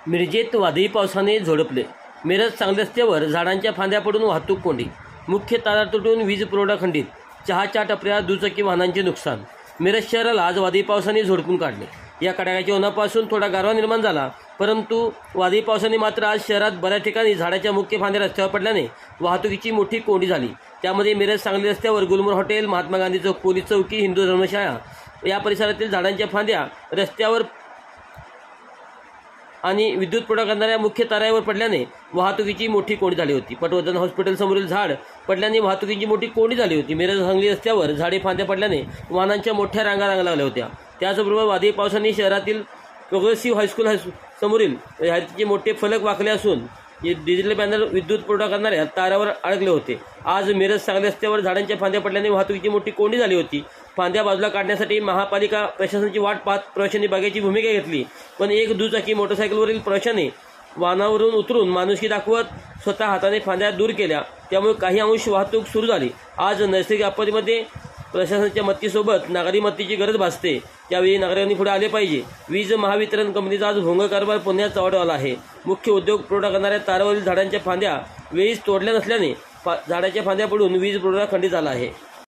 मिरजेत वादळी पावसाने झोडपले। मिरज सांगली रस्त्यावर झाडांच्या फांद्या पडून वाहतूक कोंडी। मुख्य तारा तुटून वीज पुरवठा खंडित। चहाच्या टपऱ्या दुचाकी वाहनांचे नुकसान। मिरज शहराला आज वादळी पावसाने झोडपून काढले। या कडाक्याच्या उन्हापासून थोडा गारवा निर्माण झाला, परंतु वादळी पावसाने मात्र आज शहरात बऱ्याच ठिकाणी झाडाच्या मुख्य फांद्या रस्त्यावर पडल्याने वाहतुकीची मोठी कोंडी झाली। त्यामध्ये मिरज सांगली रस्त्यावर गुलमोहर हॉटेल, महात्मा गांधी चौक, पोलीस चौकी, हिंदू धर्मशाळा या परिसरातील झाडांच्या फांद्या रस्त्यावर आणि विद्युत पुरवठा करणाऱ्या मुख्य तारावर पडल्याने वाहतुकीची मोठी कोंडी झाली होती। पटवर्धन हॉस्पिटल समोरील झाड पडल्याने वाहतुकीची मोठी कोंडी झाली होती। मिरज सांगली रस्त्यावर झाडे फांद्या पडल्याने वाहनांच्या मोठ्या रांगा लागल्या होत्या। त्याचबरोबर वादळी पावसाने शहरातील प्रोग्रेसिव्ह हायस्कूल समोरील जाहिरातीचे मोठे फलक वाकले असून डिजिटल पॅनल विद्युत पुरवठा करणाऱ्या तारावर अडकले होते। आज मिरज सांगली रस्त्यावर झाडांच्या फांद्या पडल्याने वाहतुकीची मोठी कोंडी झाली होती। फांद्या बाजूला काढण्यासाठी महापालिका प्रशासनाची वाट पाहत प्रवाशांनी बघायची भूमिका घेतली, पण एक दुचाकी मोटरसायकलवरील प्रवाशाने वाहनावरून उतरून माणुसकी दाखवत स्वतः हाताने फांद्या दूर केल्या, त्यामुळे काही अंश वाहतूक सुरू झाली। आज नैसर्गिक आपत्तीमध्ये प्रशासनाच्या मदतीसोबत नागरी मदतीची गरज भासते, त्यावेळी नागरिकांनी पुढे आले पाहिजे। वीज महावितरण कंपनीचा आज भोंगा कारभार पुण्यात चावटला आहे। मुख्य उद्योग पुरवठा करणाऱ्या तारावरील झाडांच्या फांद्या वेळीच तोडल्या नसल्याने झाडाच्या फांद्या पडून वीज पुरवठा खंडित झाला आहे।